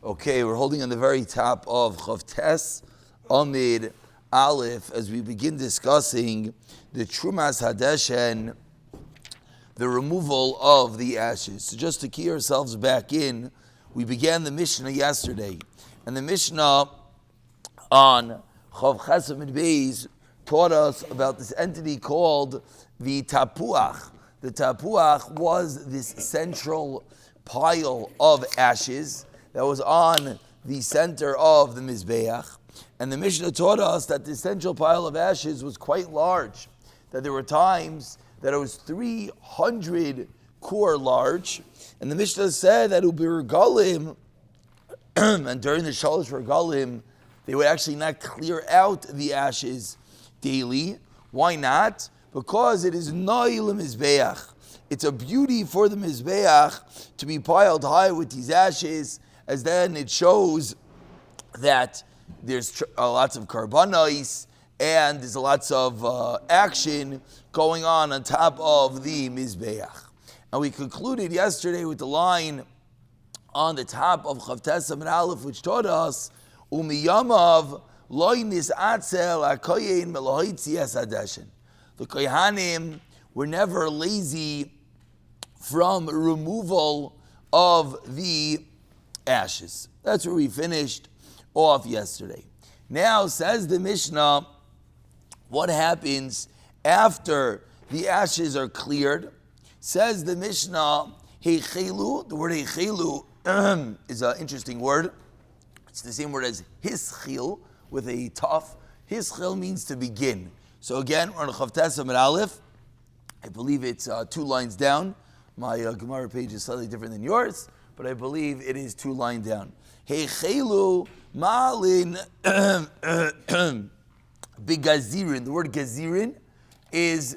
Okay, we're holding on the very top of Chavtes Amid Aleph as we begin discussing the Trumas Hadeshen, the removal of the ashes. So just to key ourselves back in, we began the Mishnah yesterday, and the Mishnah on Chav Ches Amid Beis taught us about this entity called the Tapuach. The Tapuach was this central pile of ashes that was on the center of the Mizbei'ach. And the Mishnah taught us that the central pile of ashes was quite large, that there were times that it was 300 kur large. And the Mishnah said that Ubirgalim, and during the Shalosh Regalim, they would actually not clear out the ashes daily. Why not? Because it is Noil Mizbei'ach. It's a beauty for the Mizbei'ach to be piled high with these ashes, as then it shows that there's lots of karbanos and there's lots of action going on top of the Mizbei'ach. And we concluded yesterday with the line on the top of Chavtes Amid Aleph, which taught us, Umiyamav loy nis'atzel hakoyin melohoitzi esadeshen. The Kohanim were never lazy from removal of the ashes. That's where we finished off yesterday. Now, says the Mishnah, what happens after the ashes are cleared? Says the Mishnah, heichelu. The word heichelu is an interesting word. It's the same word as hischil with a taf. Hischil means to begin. So again, we're on Chavtes Amid Aleph. I believe it's 2 lines down. My Gemara page is slightly different than yours, but I believe it is 2 lines down. Heichelu ma'alin bigazirin. The word gazirin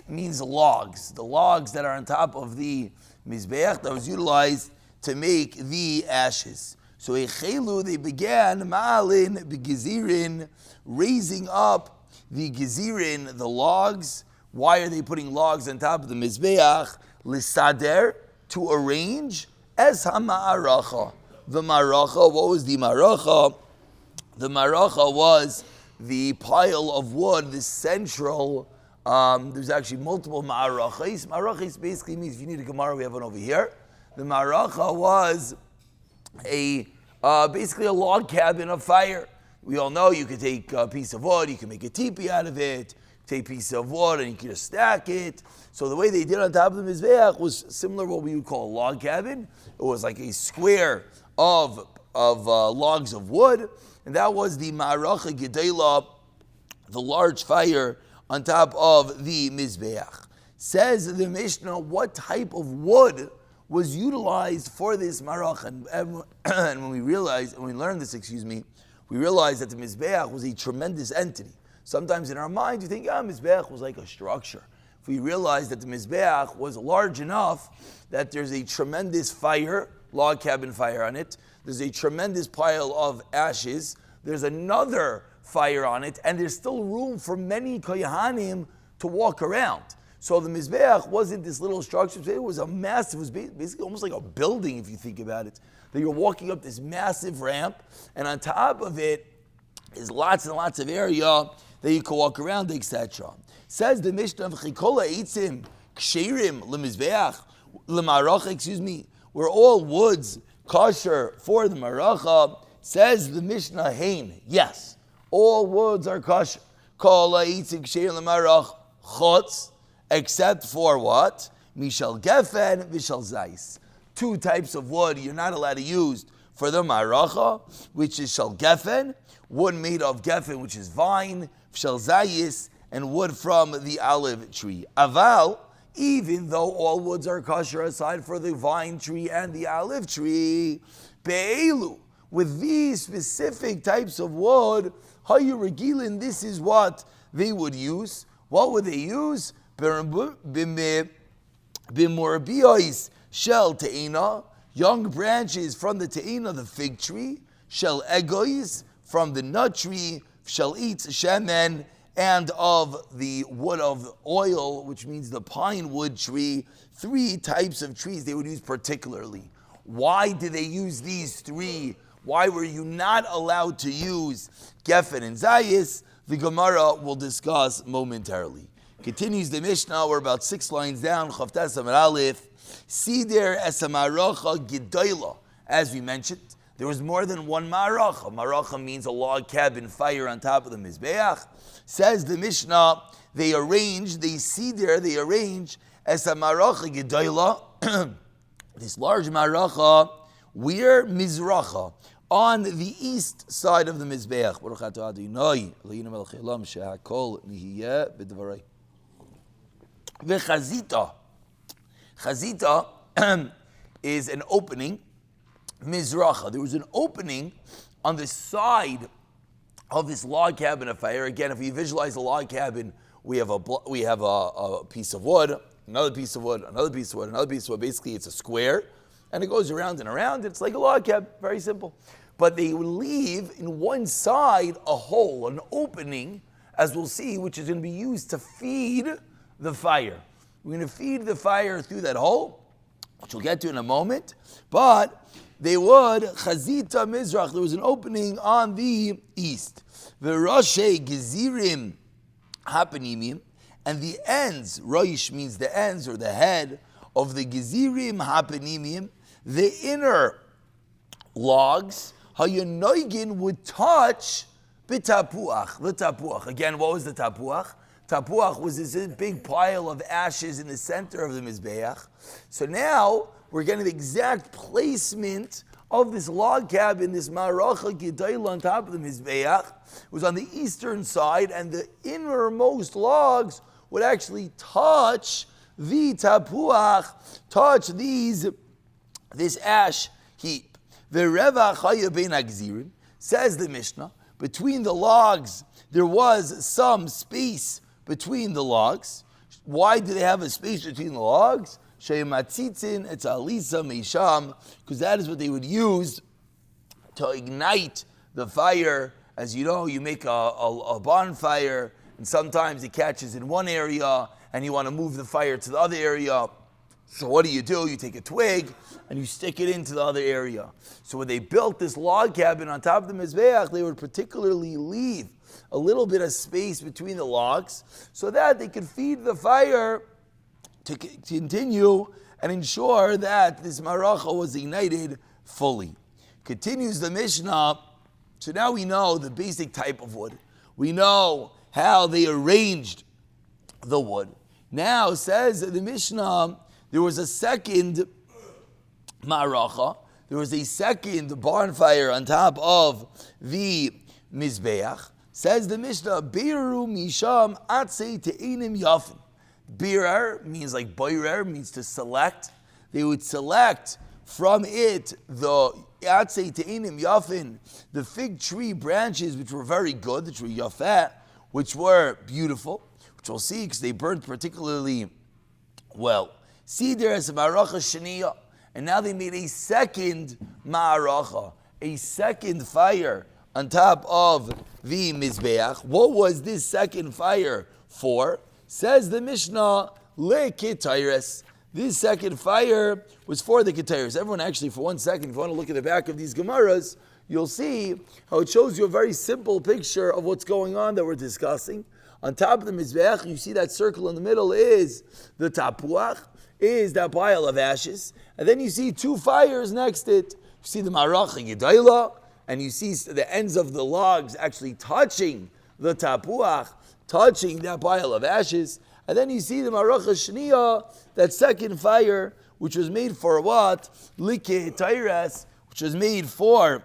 means logs. The logs that are on top of the Mizbei'ach that was utilized to make the ashes. So heichelu, they began ma'alin bigazirin, raising up the gazirin, the logs. Why are they putting logs on top of the Mizbei'ach? Lisader, to arrange, as ha-ma'aracha. The Ma'aracha, what was the Ma'aracha? The Ma'aracha was the pile of wood, the central, there's actually multiple Ma'arachas. Ma'arachas basically means, if you need a Gemara, we have one over here. The Ma'aracha was basically a log cabin of fire. We all know you could take a piece of wood, you can make a teepee out of it, take a piece of wood and you can just stack it. So the way they did on top of the Mizbei'ach was similar to what we would call a log cabin. It was like a square of logs of wood, and that was the Ma'aracha Gedolah, the large fire on top of the Mizbei'ach. Says the Mishnah, what type of wood was utilized for this Ma'aracha? And when we learned this, we realized that the Mizbei'ach was a tremendous entity. Sometimes in our mind, you think, Mizbei'ach was like a structure. If we realize that the Mizbei'ach was large enough that there's a tremendous fire, log cabin fire on it, there's a tremendous pile of ashes, there's another fire on it, and there's still room for many kohanim to walk around. So the Mizbei'ach wasn't this little structure, it was a massive, it was basically almost like a building if you think about it, that you're walking up this massive ramp, and on top of it is lots and lots of area that you can walk around, etc. Says the Mishnah of Chikola Eitzim Ksherim LeMizbei'ach LeMa'aracha, were all woods kosher for the Ma'aracha. Says the Mishnah Hein, yes, all woods are kosher. Kola Eitzim Ksherim LeMa'aracha Chutz, except for what? Mishal Gefen Vishal Zais. 2 types of wood you're not allowed to use for the Ma'aracha, which is Shal Gefen, wood made of Gefen, which is vine, Shal Zayis, and wood from the olive tree. Aval, even though all woods are kosher aside for the vine tree and the olive tree, Be'elu, with these specific types of wood, Hayu Regilin, this is what they would use. What would they use? Bimorbios shel te'ina, young branches from the te'ina, the fig tree, shel egois, from the nut tree, shall eat shemen, and of the wood of oil, which means the pine wood tree. 3 types of trees they would use particularly. Why do they use these 3 Why were you not allowed to use gefen and zayis? The Gemara will discuss momentarily. Continues the Mishnah, we're about 6 lines down, Chavtes Amar Aleph, Sider es Ma'aracha Gedolah. As we mentioned, there was more than one Ma'aracha. Ma'aracha means a log cabin fire on top of the Mizbei'ach. Says the Mishnah, they arrange as a Ma'aracha Gedolah, this large Ma'aracha, where Mizracha, on the east side of the Mizbei'ach. Chazita is an opening, Mizracha. There was an opening on the side of this log cabin of fire. Again, if we visualize a log cabin, we have a piece of wood, another piece of wood, another piece of wood, another piece of wood. Basically, it's a square, and it goes around and around. It's like a log cabin, very simple. But they would leave in one side a hole, an opening, as we'll see, which is going to be used to feed the fire. We're going to feed the fire through that hole, which we'll get to in a moment. But they would, Chazita Mizrach, there was an opening on the east. V'roshe Gezirim Hapanimim, and the ends, Roish means the ends or the head of the Gezirim Hapanimim, the inner logs, Hayonoigin would touch the Tapuach. Again, what was the Tapuach? Tapuach was this big pile of ashes in the center of the Mizbei'ach. So now we're getting the exact placement of this log cabin, this Ma'aracha Gedolah on top of the Mizbei'ach. It was on the eastern side, and the innermost logs would actually touch the Tapuach, touch this ash heap. The Rava Chaya Ben Agzirim, says the Mishnah, between the logs there was some space between the logs. Why do they have a space between the logs? Shematzitzin, it's alisa meisham, because that is what they would use to ignite the fire. As you know, you make a bonfire, and sometimes it catches in one area, and you want to move the fire to the other area. So what do? You take a twig, and you stick it into the other area. So when they built this log cabin on top of the Mizbei'ach, they would particularly leave a little bit of space between the logs so that they could feed the fire to continue and ensure that this Ma'aracha was ignited fully. Continues the Mishnah. So now we know the basic type of wood. We know how they arranged the wood. Now, says the Mishnah, there was a second Ma'aracha. There was a second bonfire on top of the Mizbei'ach. Says the Mishnah, Biru misham atzei te'inim yafin. Birer means like boirer, means to select. They would select from it the atzei te'inim yafin, the fig tree branches which were very good, which were yafat, which were beautiful, which we'll see because they burned particularly well. See, there is a Ma'aracha Shaniya, and now they made a second Ma'aracha, a second fire on top of the Mizbei'ach. What was this second fire for? Says the Mishnah, le-ketayres. This second fire was for the ketayres. Everyone, actually, for 1 second, if you want to look at the back of these Gemaras, you'll see how it shows you a very simple picture of what's going on that we're discussing. On top of the Mizbei'ach, you see that circle in the middle is the Tapuach, is that pile of ashes. And then you see 2 fires next to it. You see the Ma'aracha Gedolah, and you see the ends of the logs actually touching the Tapuach, touching that pile of ashes. And then you see the Ma'aracha Shaniya, that second fire, which was made for what? Liketayres, which was made for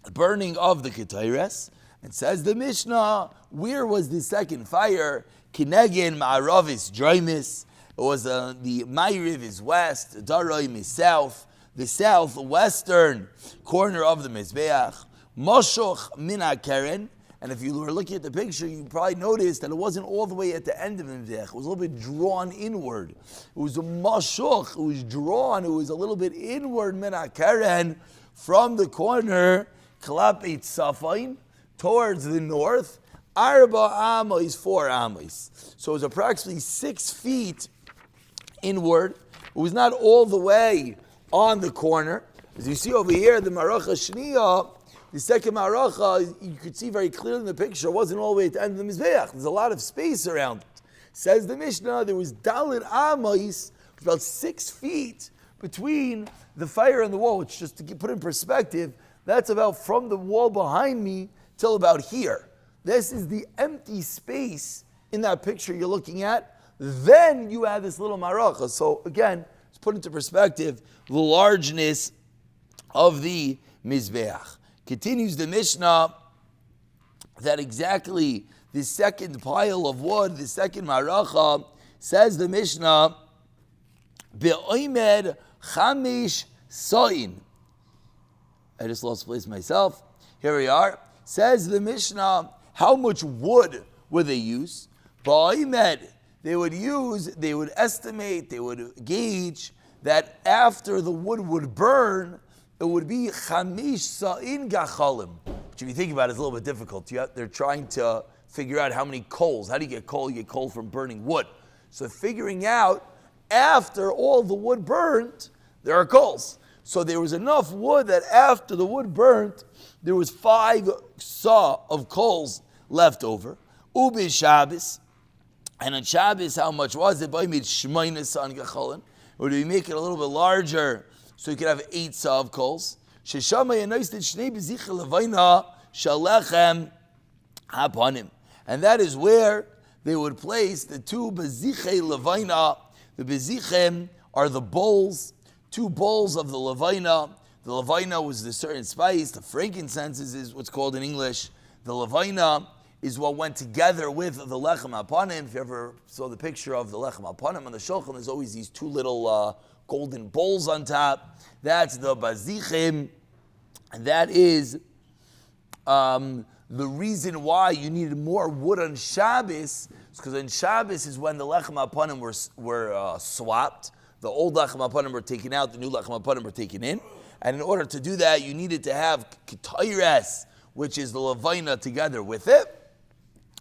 the burning of the ketayres. And says the Mishnah, where was the second fire? Kinegin Ma'aravis Draimis. It was the Ma'ariv is west, Daroim is south, the southwestern corner of the Mizbei'ach. Moshoch min HaKeren. And if you were looking at the picture, you probably noticed that it wasn't all the way at the end of the Mizbei'ach. It was a little bit drawn inward. It was a moshoch. It was drawn. It was a little bit inward min HaKeren from the corner, Klapei Tzafain, towards the north. Arba Amos, 4 Amos. So it was approximately 6 feet inward. It was not all the way on the corner. As you see over here, the Ma'aracha Shniya, the second Ma'aracha, you could see very clearly in the picture, wasn't all the way at the end of the Mizbei'ach. There's a lot of space around it. Says the Mishnah, there was Dalit Amais, about 6 feet between the fire and the wall, which, just to put in perspective, that's about from the wall behind me till about here. This is the empty space in that picture you're looking at. Then you have this little Ma'aracha. So again, to put into perspective the largeness of the Mizbei'ach. Continues the Mishnah that exactly the second pile of wood, the second Ma'aracha, says the Mishnah, Be'oimed chamish sa'in. I just lost place myself. Here we are. Says the Mishnah, how much wood would they use? Be'oimed, they would estimate, they would gauge that after the wood would burn, it would be chamish sa'in gachalim. Which if you think about it, is a little bit difficult. They're trying to figure out how many coals. How do you get coal? You get coal from burning wood. So figuring out after all the wood burnt, there are coals. So there was enough wood that after the wood burnt, there was 5 saw of coals left over. Ubi Shabbos. And on Shabbos, how much was it? By made shmayna sa an gacholin. Or do we make it a little bit larger so you could have 8 saw of coals? Sheshama yanoisted shnei bezicha levayna shalechem hapanim. And that is where they would place the 2 bezichei levayna. The bezichem are the bowls, 2 bowls of the levayna. The levayna was the certain spice. The frankincense is what's called in English. The levayna is what went together with the lechem hapanim. If you ever saw the picture of the lechem hapanim on the shulchan, there's always these 2 little golden bowls on top. That's the bazichim, and that is the reason why you needed more wood on Shabbos, because on Shabbos is when the lechem hapanim were swapped. The old lechem hapanim were taken out, the new lechem hapanim were taken in. And in order to do that, you needed to have pyres, which is the levayna, together with it.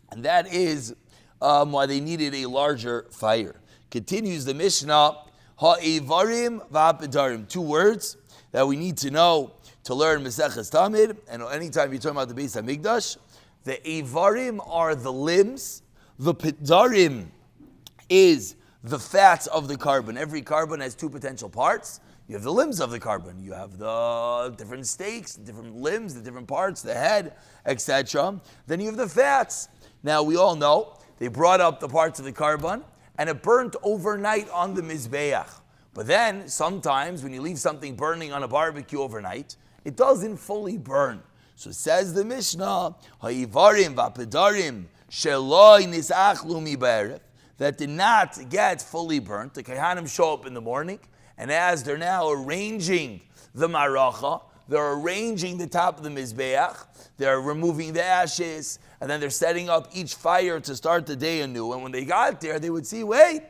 And that is why they needed a larger fire. Continues the Mishnah, ha'evarim va'apedarim. 2 words that we need to know to learn Maseches Tamid, and anytime you're talking about the Beis HaMikdash, the Evarim are the limbs, the Pedarim is the fats of the carbon. Every carbon has 2 potential parts. You have the limbs of the carbon, you have the different stakes, the different limbs, the different parts, the head, etc. Then you have the fats. Now we all know, they brought up the parts of the carbon, and it burnt overnight on the Mizbei'ach. But then, sometimes, when you leave something burning on a barbecue overnight, it doesn't fully burn. So says the Mishnah, Ha'ivarim va'pedarim sheloi nisachlu mi'be'erev, that did not get fully burnt. The Kohanim show up in the morning, and as they're now arranging the Ma'aracha, they're arranging the top of the Mizbei'ach, they're removing the ashes, and then they're setting up each fire to start the day anew. And when they got there, they would see, wait,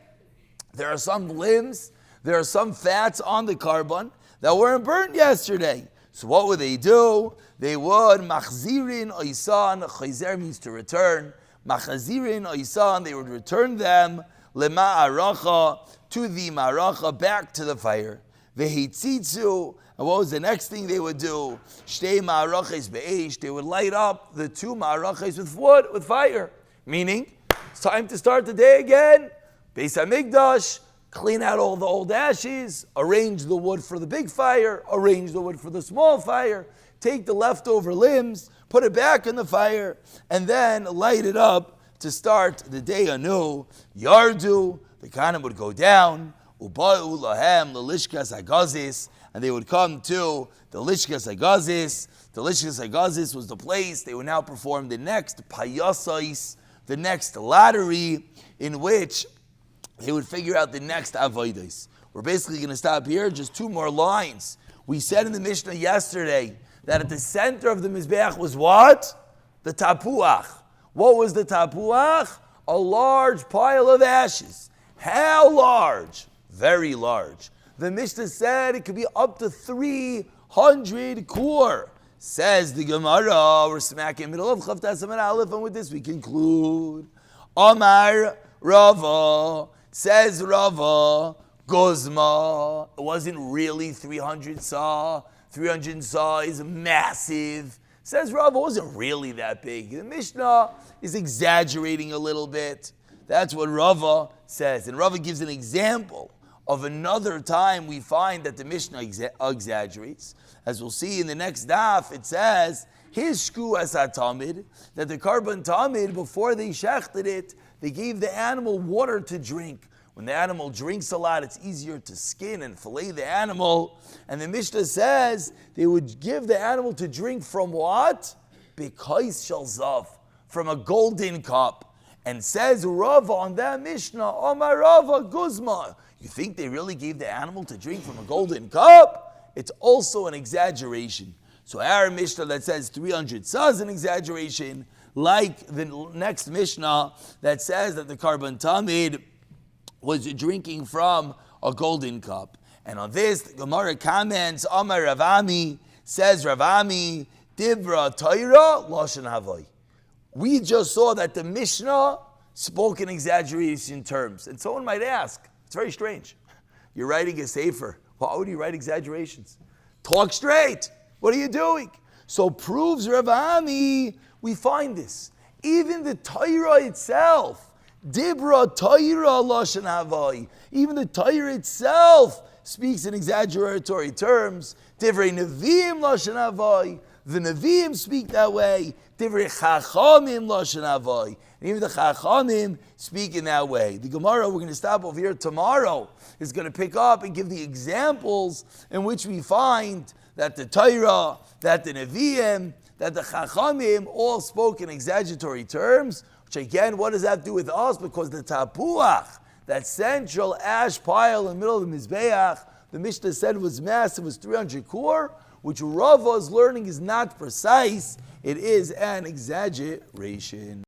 there are some limbs, there are some fats on the carbon that weren't burnt yesterday. So what would they do? They would machzirin oisan. Chayzer means to return. Machzirin oisan. They would return them lema'aracha, to the ma'aracha, back to the fire. Vehitzitzu. And what was the next thing they would do? Shtei ma'arachas be'esh. They would light up the 2 ma'arachas with wood, with fire. Meaning, it's time to start the day again. Beis HaMikdash. Clean out all the old ashes, arrange the wood for the big fire, arrange the wood for the small fire, take the leftover limbs, put it back in the fire, and then light it up to start the day anew. Yardu, the Kohanim would go down, Uba'u lahem l'lishkas hagazis, and they would come to the lishkas hagazis. The lishkas hagazis was the place they would now perform the next payasais, the next lottery, in which they would figure out the next avodas. We're basically going to stop here, just 2 more lines. We said in the Mishnah yesterday that at the center of the Mizbei'ach was what? The Tapuach. What was the Tapuach? A large pile of ashes. How large? Very large. The Mishnah said it could be up to 300 kur. Says the Gemara, we're smack in the middle of Chavtas Amar Aleph, and with this we conclude. Amar Rava. Says Rava, Gozma, it wasn't really 300 saw. 300 saw is massive. Says Rava, wasn't really that big. The Mishnah is exaggerating a little bit. That's what Rava says. And Rava gives an example of another time we find that the Mishnah exaggerates. As we'll see in the next daf, it says, his shku as Tamid, that the karban Tamid, before they shechted it, they gave the animal water to drink. When the animal drinks a lot, it's easier to skin and fillet the animal. And the Mishnah says they would give the animal to drink from what? Bekais shel zav, from a golden cup. And says Rava on that Mishnah, Omar Rava Guzma. You think they really gave the animal to drink from a golden cup? It's also an exaggeration. So our Mishnah that says 300 sa is an exaggeration, like the next Mishnah that says that the karban Tamid was drinking from a golden cup. And on this, the Gemara comments, Amar Ravami, says Ravami, Dibra Torah Lashon Havai. We just saw that the Mishnah spoke in exaggeration terms. And someone might ask, it's very strange. You're writing a sefer. Why would you write exaggerations? Talk straight. What are you doing? So proves Ravami, we find this. Even the Torah itself, Dibra Torah Lashon Havai. Even the Torah itself speaks in exaggeratory terms. Divrei Nevi'im Lashon Havai. The Nevi'im speak that way. Divrei Chachamim Lashon Havai. And even the Chachamim speak in that way. The Gemara, we're going to stop over here tomorrow, is going to pick up and give the examples in which we find that the Torah, that the Nevi'im, that the Chachamim all spoke in exaggeratory terms. Which again, what does that have to do with us? Because the Tapuach, that central ash pile in the middle of the Mizbei'ach, the Mishnah said was massive, was 300 kur, which Rava's learning is not precise, it is an exaggeration.